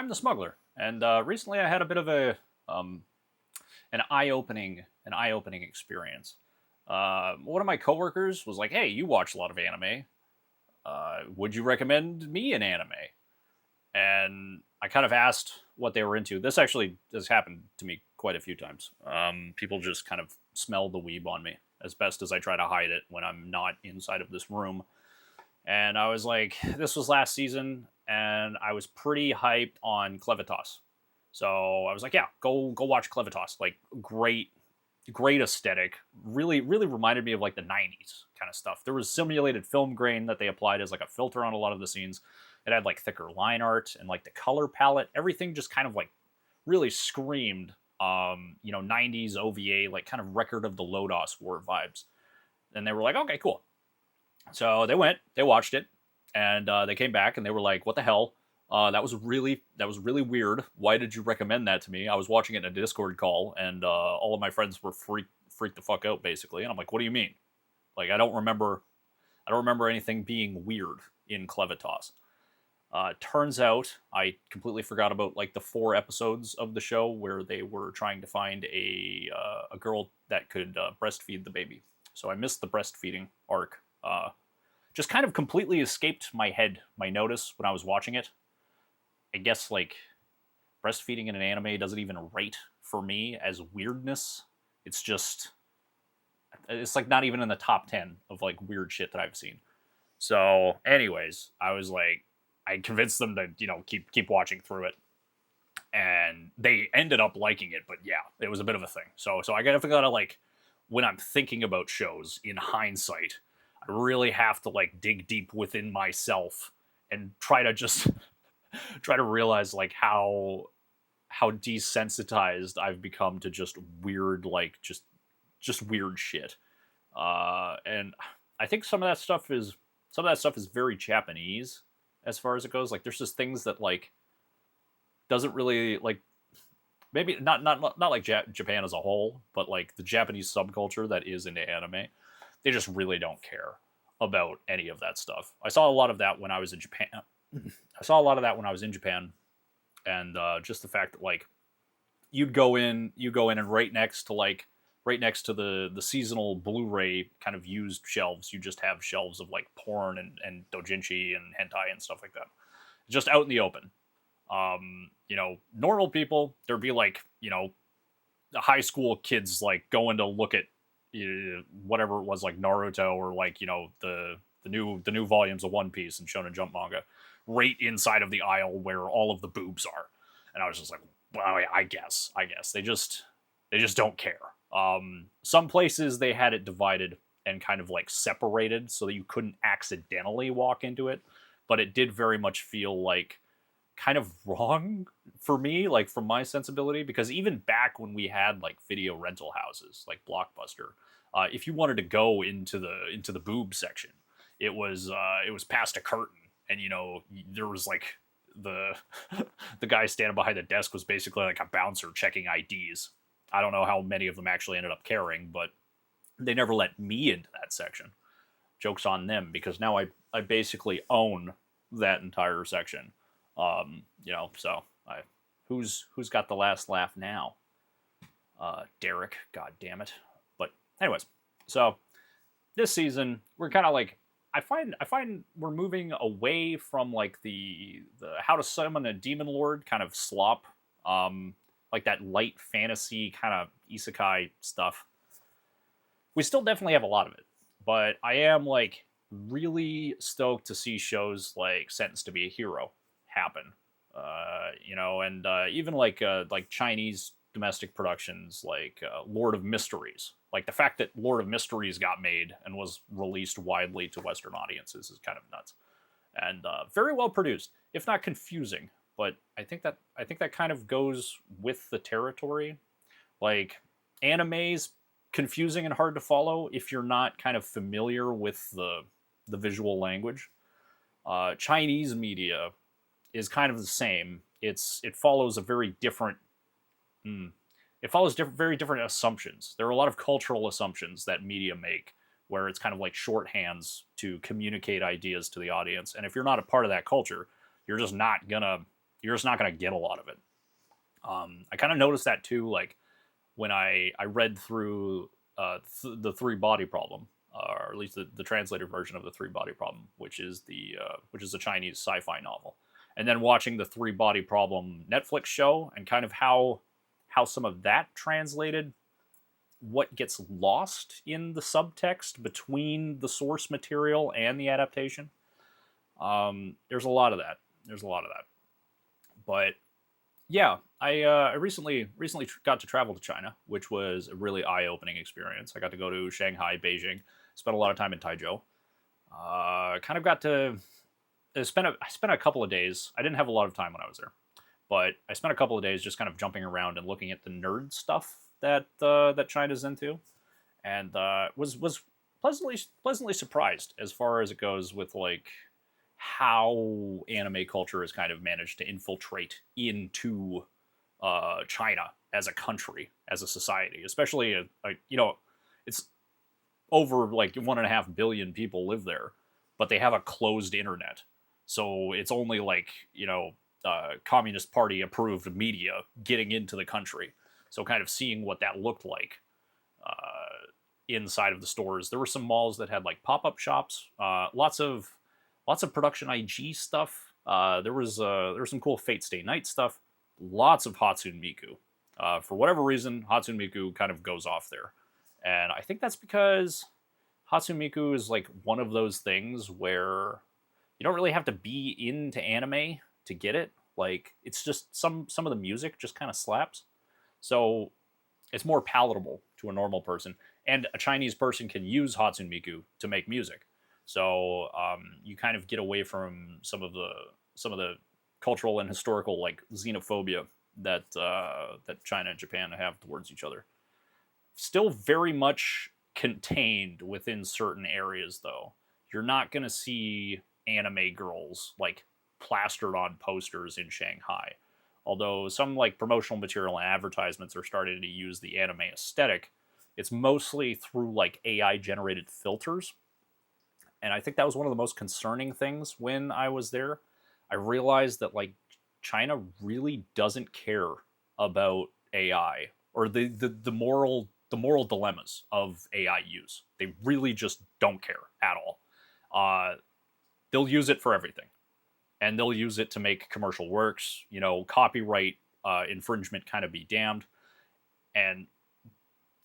I'm the smuggler, and recently I had a bit of um, an eye-opening experience. One of my coworkers was like, "Hey, you watch a lot of anime. Would you recommend me an anime?" And I kind of asked what they were into. This actually has happened to me quite a few times. People just kind of smell the weeb on me as best as I try to hide it when I'm not inside of this room. And I was like, this was last season, and I was pretty hyped on Clevitas. So I was like, yeah, go watch Clevitas. Like great aesthetic. Really reminded me of like the '90s kind of stuff. There was simulated film grain that they applied as like a filter on a lot of the scenes. It had like thicker line art and like the color palette. Everything just kind of like really screamed, '90s OVA, like kind of Record of the Lodos War vibes. And they were like, okay, cool. So they watched it, and they came back and they were like, "What the hell? That was really weird. Why did you recommend that to me? I was watching it in a Discord call, and all of my friends were freaked the fuck out basically." And I'm like, "What do you mean? Like I don't remember anything being weird in Clevitas." Turns out I completely forgot about like the 4 episodes of the show where they were trying to find a girl that could breastfeed the baby. So I missed the breastfeeding arc. Just kind of completely escaped my head, my notice when I was watching it. I guess like breastfeeding in an anime doesn't even rate for me as weirdness. It's just it's like not even in the top 10 of like weird shit that I've seen. So, anyways, I was like, I convinced them to keep watching through it, and they ended up liking it. But yeah, it was a bit of a thing. So I gotta like when I'm thinking about shows in hindsight, I really have to like dig deep within myself and try to just try to realize like how desensitized I've become to just weird like just weird shit. And I think some of that stuff is very Japanese as far as it goes. Like there's just things that like doesn't really like maybe not like Japan as a whole, but like the Japanese subculture that is into anime, they just really don't care about any of that stuff. I saw a lot of that when I was in Japan. I saw a lot of that when I was in Japan, and just the fact that like you go in, and right next to the seasonal Blu-ray kind of used shelves, you just have shelves of like porn and dojinshi and hentai and stuff like that, just out in the open. Normal people, there'd be like the high school kids like going to look at whatever it was like Naruto or like the new volumes of One Piece and Shonen Jump manga, right inside of the aisle where all of the boobs are, and I was just like, well, I guess they just don't care. Some places they had it divided and kind of like separated so that you couldn't accidentally walk into it, but it did very much feel like kind of wrong for me, like from my sensibility, because even back when we had like video rental houses like Blockbuster, if you wanted to go into the boob section, it was past a curtain, and there was like the the guy standing behind the desk was basically like a bouncer checking IDs. I don't know how many of them actually ended up caring, but they never let me into that section. Joke's on them because now I basically own that entire section. So who's got the last laugh now? Derek, god damn it. But anyways, so this season we're kind of like I find we're moving away from like the how to summon a demon lord kind of slop, like that light fantasy kind of isekai stuff. We still definitely have a lot of it, but I am like really stoked to see shows like Sentenced to Be a Hero happen. And even like Chinese domestic productions like Lord of Mysteries. Like the fact that Lord of Mysteries got made and was released widely to Western audiences is kind of nuts, and very well produced, if not confusing. But I think that kind of goes with the territory. Like anime's confusing and hard to follow if you're not kind of familiar with the visual language. Chinese media is kind of the same. It follows a very different. Mm, it follows very different assumptions. There are a lot of cultural assumptions that media make, where it's kind of like shorthands to communicate ideas to the audience. And if you're not a part of that culture, you're just not gonna you're just not going to get a lot of it. I kind of noticed that too, like when I read through the three body problem, or at least the translated version of the three body problem, which is the Chinese sci-fi novel, and then watching the three body problem Netflix show and kind of how some of that translated, what gets lost in the subtext between the source material and the adaptation. There's a lot of that. But yeah, I recently got to travel to China, which was a really eye opening experience. I got to go to Shanghai, Beijing, spent a lot of time in Taizhou. Kind of got to I spent a couple of days. I didn't have a lot of time when I was there, but I spent a couple of days just kind of jumping around and looking at the nerd stuff that China's into, and was pleasantly surprised as far as it goes with like how anime culture has kind of managed to infiltrate into China as a country, as a society, especially it's over like 1.5 billion people live there, but they have a closed internet, so it's only like Communist Party approved media getting into the country. So kind of seeing what that looked like inside of the stores. There were some malls that had like pop-up shops, lots of production IG stuff. There was some cool Fate Stay Night stuff. Lots of Hatsune Miku. For whatever reason, Hatsune Miku kind of goes off there, and I think that's because Hatsune Miku is like one of those things where you don't really have to be into anime to get it. Like it's just some of the music just kind of slaps. So it's more palatable to a normal person, and a Chinese person can use Hatsune Miku to make music. So you kind of get away from some of the cultural and historical like xenophobia that China and Japan have towards each other. Still very much contained within certain areas, though. You're not going to see anime girls like plastered on posters in Shanghai. Although some like promotional material and advertisements are starting to use the anime aesthetic, it's mostly through like AI generated filters. And I think that was one of the most concerning things when I was there. I realized that like China really doesn't care about AI or the moral dilemmas of AI use. They really just don't care at all. They'll use it for everything, and they'll use it to make commercial works. Copyright infringement kind of be damned. And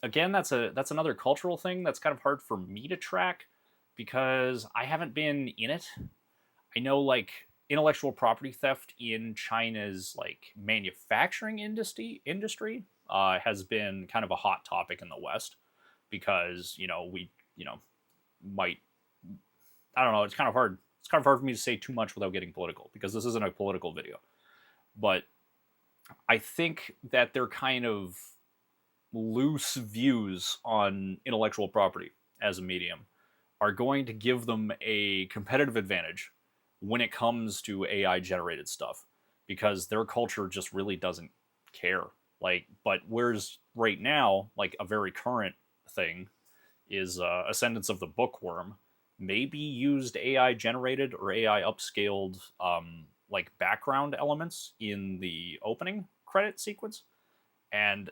again, that's another cultural thing that's kind of hard for me to track because I haven't been in it. I know like intellectual property theft in China's like manufacturing industry has been kind of a hot topic in the West because we might, I don't know, it's kind of hard for me to say too much without getting political because this isn't a political video. But I think that they're kind of loose views on intellectual property as a medium are going to give them a competitive advantage when it comes to AI generated stuff because their culture just really doesn't care. Like, but whereas right now, like a very current thing is Ascendance of the Bookworm, maybe used AI generated or AI upscaled like background elements in the opening credit sequence, and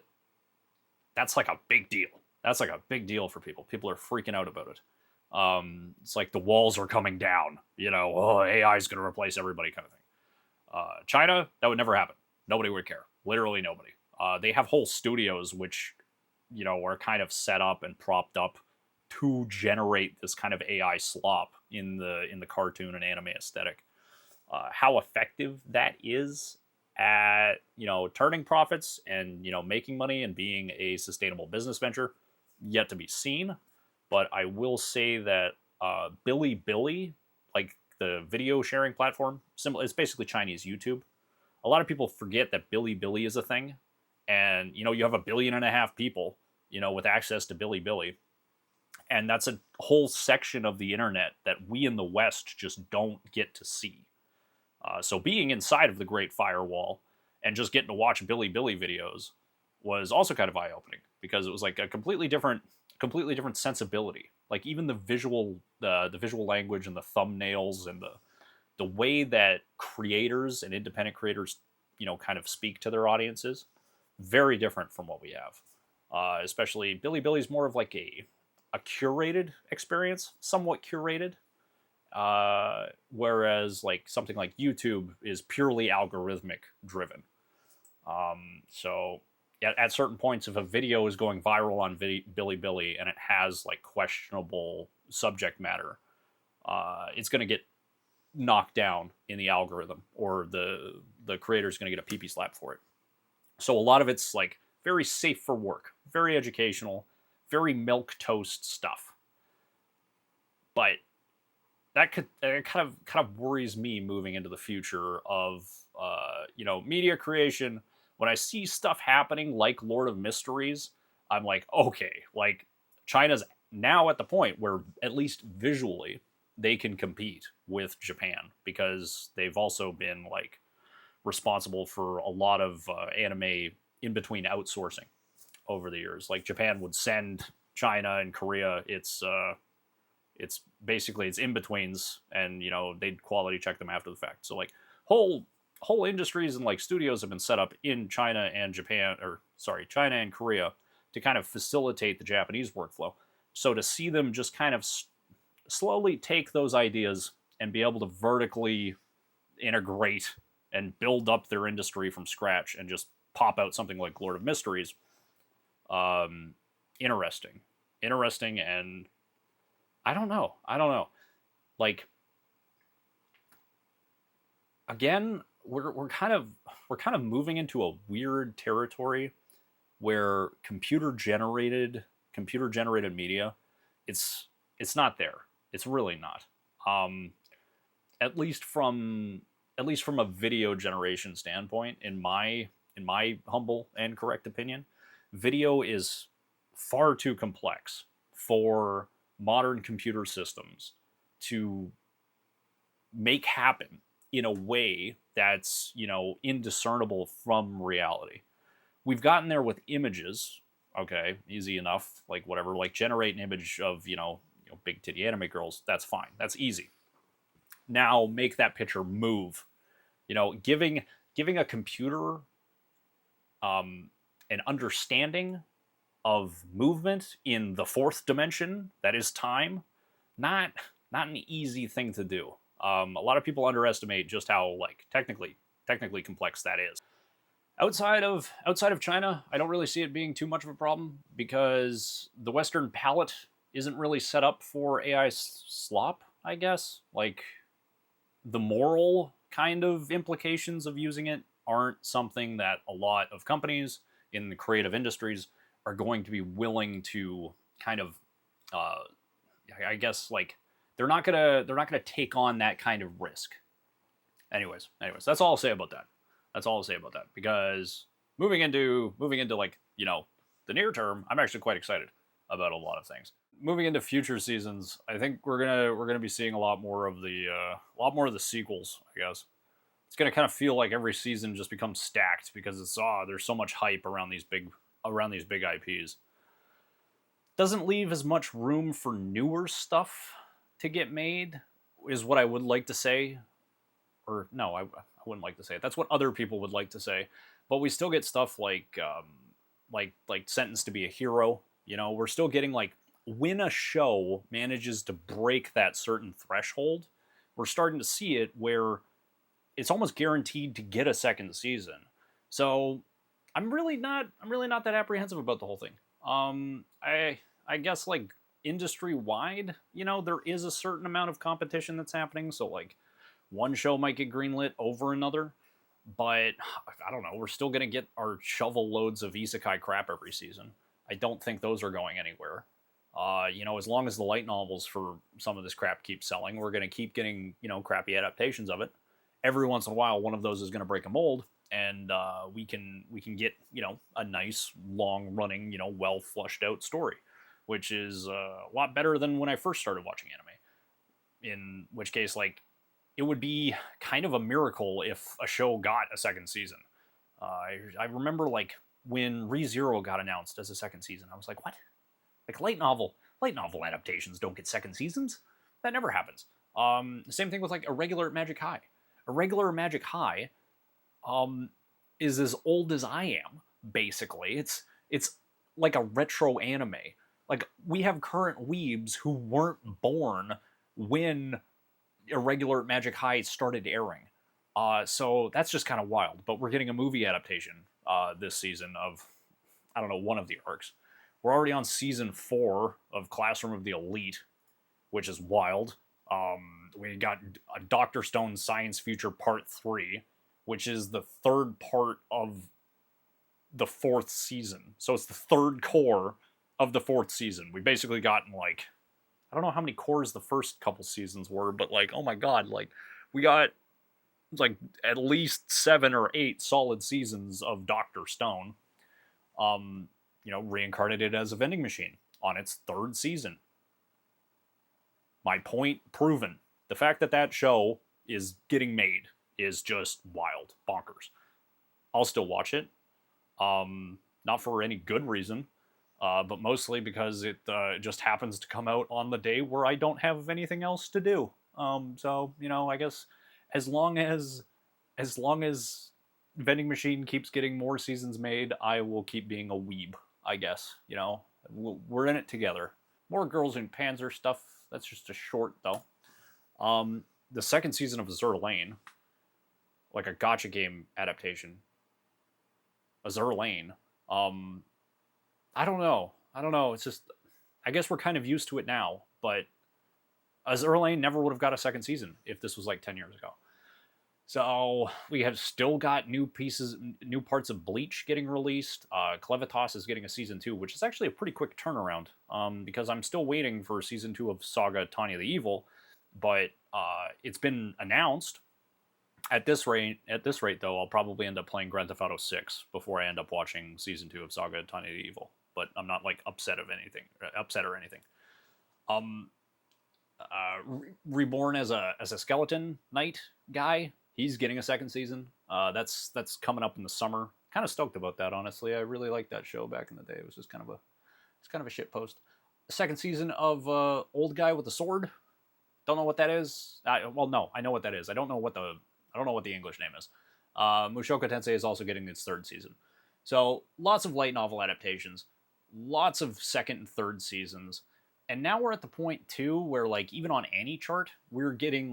that's like a big deal. That's like a big deal for people. People are freaking out about it. It's like the walls are coming down. AI is going to replace everybody, kind of thing. China, that would never happen. Nobody would care. Literally nobody. They have whole studios which are kind of set up and propped up to generate this kind of AI slop in the cartoon and anime aesthetic. How effective that is at turning profits and making money and being a sustainable business venture, yet to be seen. But I will say that Bilibili, like the video sharing platform, it's basically Chinese YouTube. A lot of people forget that Bilibili is a thing, and you have 1.5 billion people with access to Bilibili. And that's a whole section of the internet that we in the West just don't get to see. So being inside of the Great Firewall and just getting to watch Bilibili videos was also kind of eye-opening because it was like a completely different sensibility. Like even the visual language and the thumbnails and the way that creators and independent creators, kind of speak to their audiences, very different from what we have. Especially Billy's more of like a curated experience, somewhat curated. Whereas like something like YouTube is purely algorithmic driven. So at certain points, if a video is going viral on Billy and it has like questionable subject matter, it's going to get knocked down in the algorithm, or the creator is going to get a pee slap for it. So a lot of it's like very safe for work, very educational, very milk toast stuff. But that kind of worries me moving into the future of media creation. When I see stuff happening like Lord of Mysteries, I'm like, okay, like China's now at the point where at least visually they can compete with Japan, because they've also been like responsible for a lot of anime in between outsourcing over the years. Like Japan would send China and Korea it's basically it's in betweens, and they'd quality check them after the fact. So like whole industries and like studios have been set up in China and China and Korea to kind of facilitate the Japanese workflow. So to see them just kind of slowly take those ideas and be able to vertically integrate and build up their industry from scratch and just pop out something like Lord of Mysteries, interesting, and I don't know. Like, again, we're kind of moving into a weird territory where computer generated media, it's not there. It's really not. At least from a video generation standpoint, in my humble and correct opinion, video is far too complex for modern computer systems to make happen in a way that's indiscernible from reality. We've gotten there with images. Okay, easy enough. Like whatever, like generate an image of big titty anime girls. That's fine. That's easy. Now make that picture move. Giving a computer an understanding of movement in the fourth dimension, that is time, not an easy thing to do. A lot of people underestimate just how like technically complex that is. Outside of China, I don't really see it being too much of a problem, because the Western palate isn't really set up for AI slop, I guess. Like, the moral kind of implications of using it aren't something that a lot of companies in the creative industries are going to be willing to kind of, I guess, like, they're not gonna take on that kind of risk. Anyways, that's all I'll say about that. Because moving into like the near term, I'm actually quite excited about a lot of things. Moving into future seasons, I think we're gonna be seeing a lot more of the sequels. I guess it's gonna kind of feel like every season just becomes stacked, because there's so much hype around these big IPs. Doesn't leave as much room for newer stuff to get made, is what I would like to say. Or no, I wouldn't like to say it. That's what other people would like to say. But we still get stuff like Sentenced to be a Hero. We're still getting like, when a show manages to break that certain threshold, we're starting to see it where it's almost guaranteed to get a second season. So I'm really not that apprehensive about the whole thing. I guess like industry wide, there is a certain amount of competition that's happening. So like one show might get greenlit over another, but I don't know. We're still gonna get our shovel loads of isekai crap every season. I don't think those are going anywhere. As long as the light novels for some of this crap keep selling, we're gonna keep getting crappy adaptations of it. Every once in a while, one of those is gonna break a mold, and we can get a nice long running well flushed out story, which is a lot better than when I first started watching anime. In which case, like, it would be kind of a miracle if a show got a second season. I remember like when ReZero got announced as a second season, I was like, what? Like light novel adaptations don't get second seasons? That never happens. Same thing with like Irregular Magic High. Irregular Magic High um, is as old as I am. Basically, it's like a retro anime. Like we have current weebs who weren't born when Irregular Magic High started airing. So that's just kind of wild. But we're getting a movie adaptation this season of, I don't know, one of the arcs. We're already on season 4 of Classroom of the Elite, which is wild. We got a Doctor Stone Science Future Part 3, which is the third part of the 4th season. So it's the third core of the 4th season. We basically gotten like, I don't know how many cores the first couple seasons were, but like, oh my god, like we got like at least 7 or 8 solid seasons of Doctor Stone. Reincarnated as a vending machine on its 3rd season. My point proven. The fact that that show is getting made is just wild, bonkers. I'll still watch it. Not for any good reason, but mostly because it just happens to come out on the day where I don't have anything else to do. So I guess as long as vending machine keeps getting more seasons made, I will keep being a weeb. I guess we're in it together. More Girls in Panzer stuff. That's just a short though. The 2nd season of Azur Lane, like a gotcha game adaptation. Azur Lane. I don't know. It's just, I guess we're kind of used to it now, but Azur Lane never would have got a 2nd season if this was like 10 years ago. So we have still got new parts of Bleach getting released. Clevitas is getting a season 2, which is actually a pretty quick turnaround, because I'm still waiting for season 2 of Saga Tanya the Evil, but it's been announced. At this rate, though, I'll probably end up playing Grand Theft Auto 6 before I end up watching season 2 of Saga Tanya the Evil. But I'm not like upset or anything. Reborn as a skeleton knight guy. He's getting a 2nd season. That's coming up in the summer. Kind of stoked about that, honestly. I really liked that show back in the day. It was just kind of a shit post. The 2nd season of Old Guy with a Sword. Don't know what that is. No, I know what that is. I don't know what the English name is. Mushoku Tensei is also getting its 3rd season. So lots of light novel adaptations, lots of 2nd and 3rd seasons. And now we're at the point too where like even on AniChart, we're getting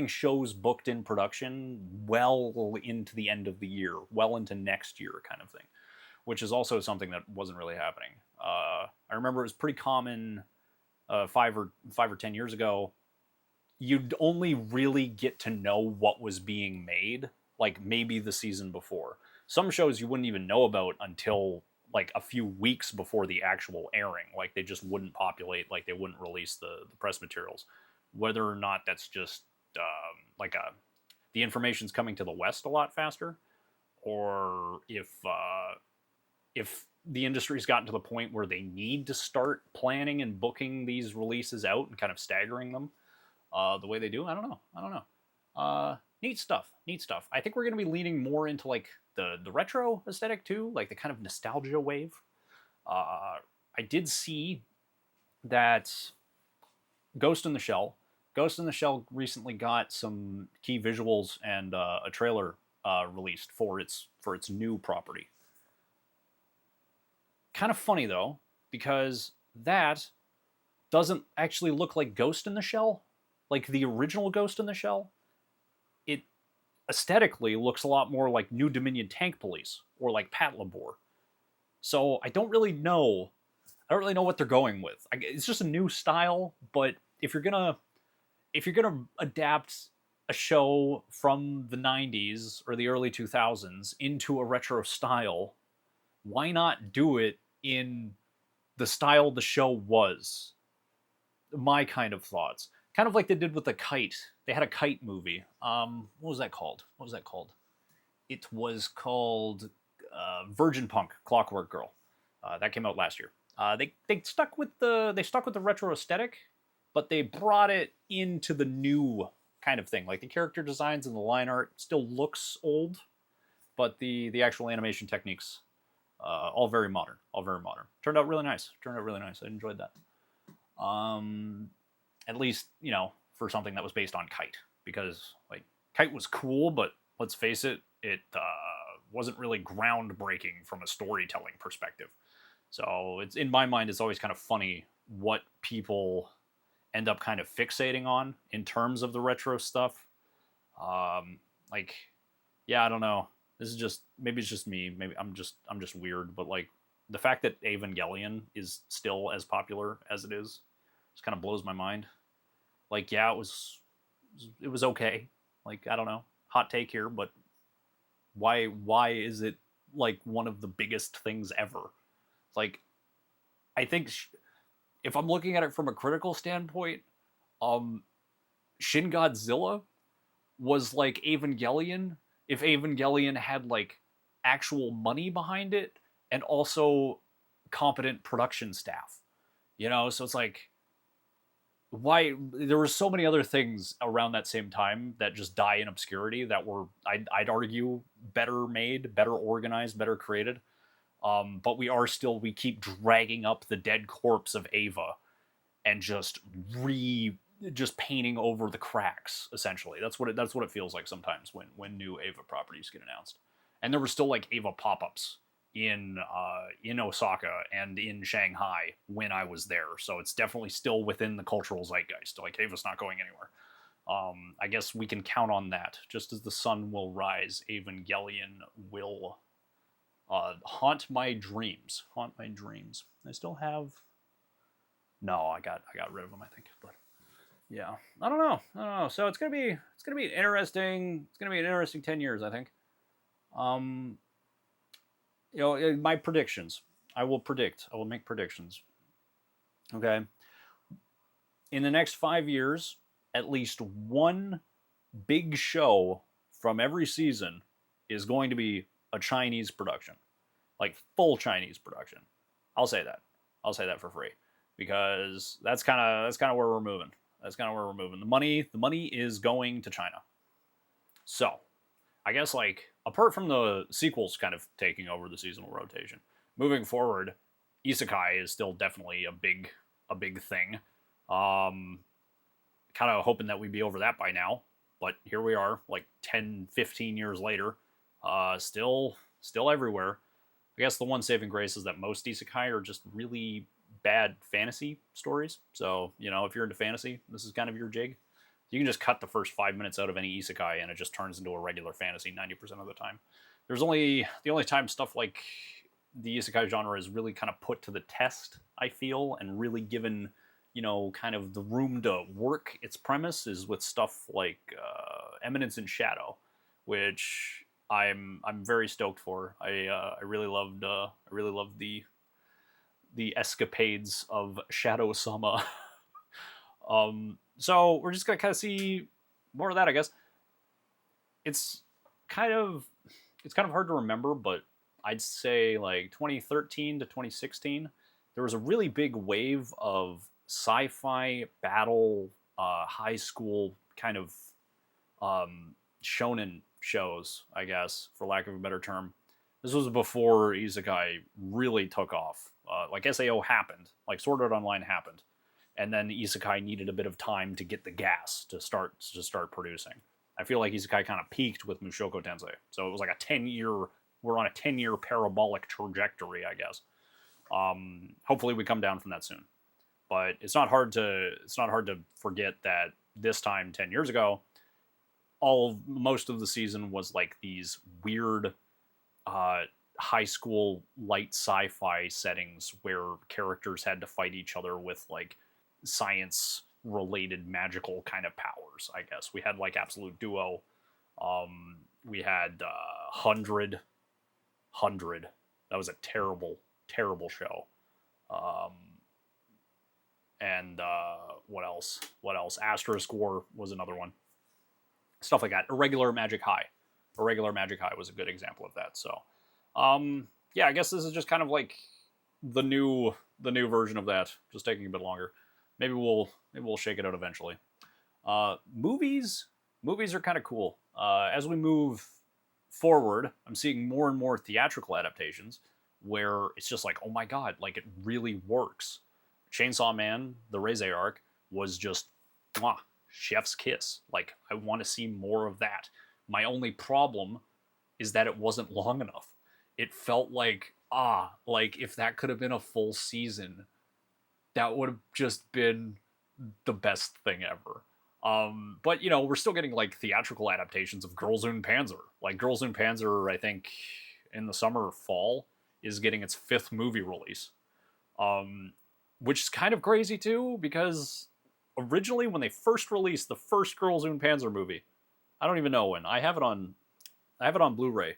shows booked in production well into the end of the year, well into next year kind of thing, which is also something that wasn't really happening. I remember it was pretty common 5 or 10 years ago. You'd only really get to know what was being made like maybe the season before. Some shows you wouldn't even know about until like a few weeks before the actual airing. Like they just wouldn't populate, like they wouldn't release the press materials. Whether or not that's just the information's coming to the West a lot faster, or if the industry's gotten to the point where they need to start planning and booking these releases out and kind of staggering them the way they do. I don't know. Neat stuff. I think we're going to be leaning more into like the retro aesthetic too, like the kind of nostalgia wave. I did see that Ghost in the Shell recently got some key visuals and a trailer released for its new property. Kind of funny though, because that doesn't actually look like Ghost in the Shell, like the original Ghost in the Shell. It aesthetically looks a lot more like New Dominion Tank Police or like Patlabor. So I don't really know what they're going with. It's just a new style, but if you're gonna adapt a show from the 90s or the early 2000s into a retro style, why not do it in the style the show was? My kind of thoughts. Kind of like they did with the Kite. They had a Kite movie. What was that called? It was called Virgin Punk, Clockwork Girl. That came out last year. They stuck with the retro aesthetic, but they brought it into the new kind of thing. Like the character designs and the line art still looks old, but the actual animation techniques, all very modern. Turned out really nice. I enjoyed that. At least, for something that was based on Kite, because like Kite was cool, but let's face it, it wasn't really groundbreaking from a storytelling perspective. So it's, in my mind, it's always kind of funny what people end up kind of fixating on in terms of the retro stuff. Like, yeah, I don't know. This is just, maybe it's just me. Maybe I'm just weird. But like the fact that Evangelion is still as popular as it is, just kind of blows my mind. Like, yeah, it was okay. Like, I don't know, hot take here, but why is it like one of the biggest things ever? Like, I think if I'm looking at it from a critical standpoint, um, Shin Godzilla was like Evangelion if Evangelion had like actual money behind it and also competent production staff. So it's like, why there were so many other things around that same time that just die in obscurity that were, I'd argue, better made, better organized, better created. But we keep dragging up the dead corpse of Ava and just painting over the cracks. Essentially, that's what it feels like sometimes when new Ava properties get announced. And there were still like Ava pop-ups in Osaka and in Shanghai when I was there, so it's definitely still within the cultural zeitgeist. Like, Ava's not going anywhere. I guess we can count on that. Just as the sun will rise, Evangelion will haunt my dreams. Haunt my dreams. I still have. No, I got rid of them, I think. But yeah, I don't know. So it's gonna be interesting. It's gonna be an interesting 10 years, I think. Um, my predictions. I will predict. I will make predictions. Okay. In the next 5 years, at least one big show from every season is going to be a Chinese production, like full Chinese production. I'll say that. I'll say that for free, because that's kind of where we're moving. That's kind of where we're moving. The money is going to China. So I guess, like, apart from the sequels kind of taking over the seasonal rotation, moving forward, isekai is still definitely a big thing. Um, Kind of hoping that we'd be over that by now, but here we are, like 10, 15 years later, still everywhere. I guess the one saving grace is that most isekai are just really bad fantasy stories. So, if you're into fantasy, this is kind of your jig. You can just cut the first 5 minutes out of any isekai and it just turns into a regular fantasy 90% of the time. The only time stuff like the isekai genre is really kind of put to the test, I feel, and really given, kind of the room to work its premise, is with stuff like Eminence in Shadow, which I'm very stoked for. I really loved the escapades of Shadow Sama. So we're just gonna kind of see more of that, I guess. It's kind of hard to remember, but I'd say like 2013 to 2016, there was a really big wave of sci-fi battle, high school kind of shonen shows, I guess, for lack of a better term. This was before isekai really took off. Like SAO happened, like Sword Art Online happened, and then isekai needed a bit of time to get the gas to start producing. I feel like isekai kind of peaked with Mushoku Tensei, so it was like a 10-year. We're on a 10-year parabolic trajectory, I guess. Hopefully, we come down from that soon. But it's not hard to forget that this time 10 years ago, most of the season was like these weird high school light sci-fi settings where characters had to fight each other with like science related magical kind of powers. I guess we had like Absolute Duo. We had 100. That was a terrible show. And what else? Asterisk War was another one. Stuff like that. Irregular Magic High was a good example of that. So, yeah, I guess this is just kind of like the new version of that, just taking a bit longer. Maybe we'll shake it out eventually. Movies are kind of cool. As we move forward, I'm seeing more and more theatrical adaptations where it's just like, oh my god, like it really works. Chainsaw Man, the Reize arc, was just mwah, chef's kiss. Like, I want to see more of that. My only problem is that it wasn't long enough. It felt like if that could have been a full season, that would have just been the best thing ever. But we're still getting like theatrical adaptations of Girls und Panzer. Like Girls und Panzer, I think in the summer or fall is getting its 5th movie release. Which is kind of crazy too, because originally when they first released the first Girls und Panzer movie, I don't even know when. I have it on Blu-ray,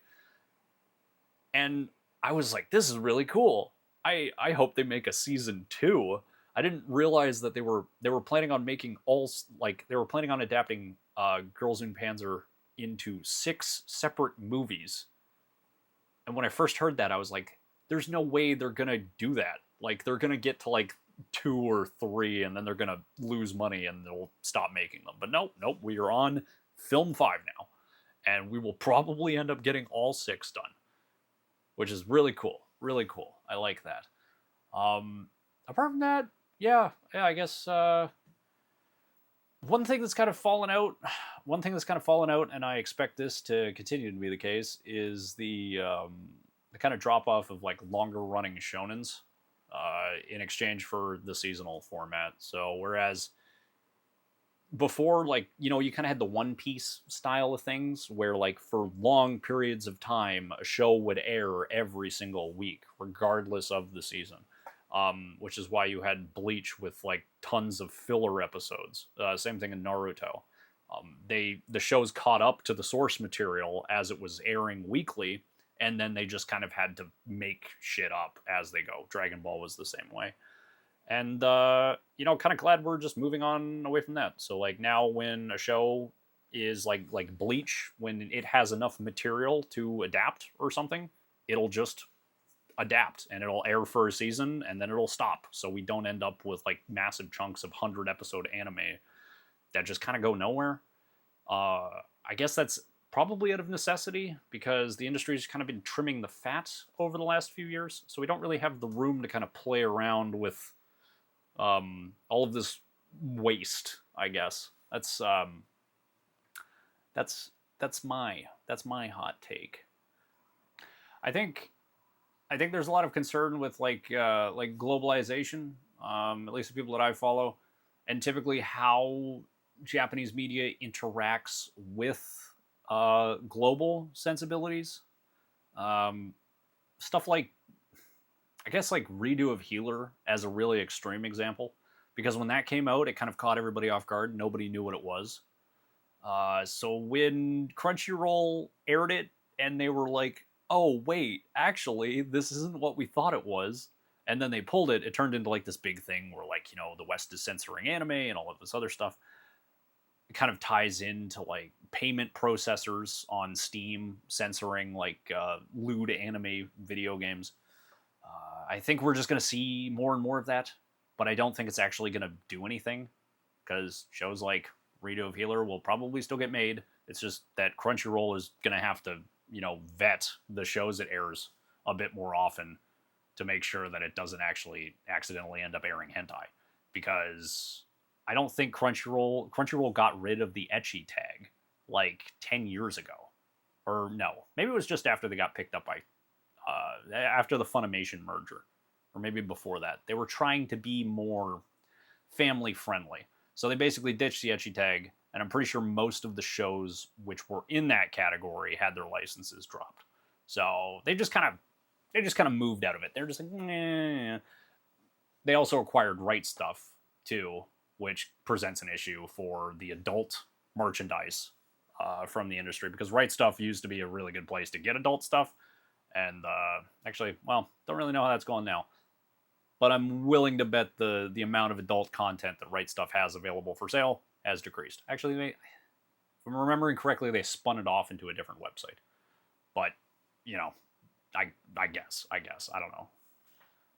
and I was like, this is really cool. I hope they make a season 2. I didn't realize that they were planning on making they were planning on adapting Girls und Panzer into 6 separate movies. And when I first heard that, I was like, there's no way they're gonna do that. Like, they're gonna get to like 2 or 3, and then they're gonna lose money and they'll stop making them. But nope, we are on film 5 now, and we will probably end up getting all 6 done, which is really cool. Really cool. I like that. Apart from that, yeah, I guess one thing that's kind of fallen out, and I expect this to continue to be the case, is the kind of drop off of like longer running shonens in exchange for the seasonal format. So whereas before, like, you kind of had the One Piece style of things where like for long periods of time a show would air every single week regardless of the season, which is why you had Bleach with like tons of filler episodes. Same thing in Naruto. The shows caught up to the source material as it was airing weekly, and then they just kind of had to make shit up as they go. Dragon Ball was the same way. And, kind of glad we're just moving on away from that. So, like, now when a show is like Bleach, when it has enough material to adapt or something, it'll just adapt and it'll air for a season and then it'll stop. So we don't end up with, like, massive chunks of 100-episode anime that just kind of go nowhere. I guess that's probably out of necessity because the industry's kind of been trimming the fat over the last few years. So we don't really have the room to kind of play around with all of this waste, I guess. That's my hot take. I think there's a lot of concern with like globalization, at least the people that I follow, and typically how Japanese media interacts with global sensibilities. Stuff like, I guess, like Redo of Healer as a really extreme example, because when that came out, it kind of caught everybody off guard. Nobody knew what it was. So when Crunchyroll aired it and they were like, oh, wait, actually, this isn't what we thought it was, and then they pulled it, it turned into like this big thing where, like, the West is censoring anime and all of this other stuff. It kind of ties into like payment processors on Steam censoring like lewd anime video games. I think we're just going to see more and more of that, but I don't think it's actually going to do anything because shows like Redo of Healer will probably still get made. It's just that Crunchyroll is going to have to, vet the shows it airs a bit more often to make sure that it doesn't actually accidentally end up airing hentai, because I don't think Crunchyroll got rid of the ecchi tag like 10 years ago. Or no, maybe it was just after they got picked up by after the Funimation merger, or maybe before that. They were trying to be more family friendly. So they basically ditched the ecchi tag, and I'm pretty sure most of the shows which were in that category had their licenses dropped. So they just kind of moved out of it. They're just like, nah. They also acquired Right Stuff too, which presents an issue for the adult merchandise from the industry, because Right Stuff used to be a really good place to get adult stuff. And actually, well, don't really know how that's going now. But I'm willing to bet the amount of adult content that Right Stuff has available for sale has decreased. Actually, if I'm remembering correctly, they spun it off into a different website. But, I guess. I don't know.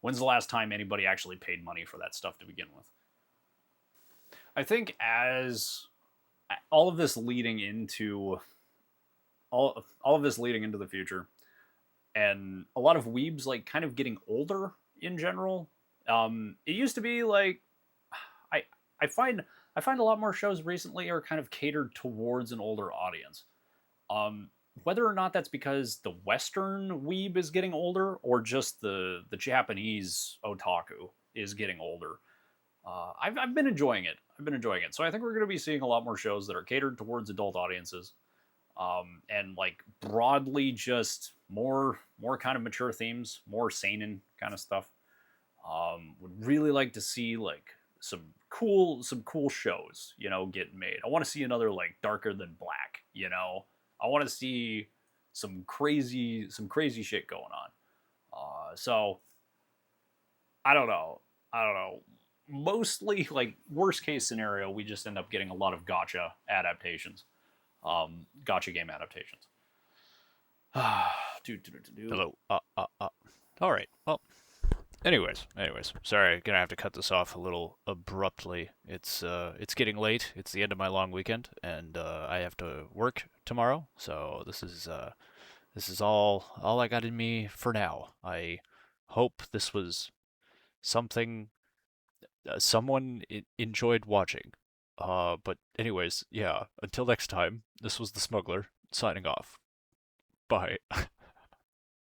When's the last time anybody actually paid money for that stuff to begin with? I think as all of this leading into the future, and a lot of weebs like kind of getting older in general. It used to be like I find I find a lot more shows recently are kind of catered towards an older audience. Um, Whether or not that's because the Western weeb is getting older or just the Japanese otaku is getting older, I've been enjoying it. I've been enjoying it. So I think we're going to be seeing a lot more shows that are catered towards adult audiences, and like broadly just more kind of mature themes, more seinen kind of stuff. Would really like to see like some cool shows, getting made. I want to see another like Darker Than Black. I want to see some crazy shit going on. So I don't know. I don't know. Mostly like worst case scenario, we just end up getting a lot of gotcha adaptations, gotcha game adaptations. do, do, do, do. Hello. All right. Well, anyways, sorry, gonna have to cut this off a little abruptly. It's getting late. It's the end of my long weekend, and I have to work tomorrow. So this is all I got in me for now. I hope this was something someone enjoyed watching. But anyways, yeah. Until next time, this was the Smuggler signing off. Bye.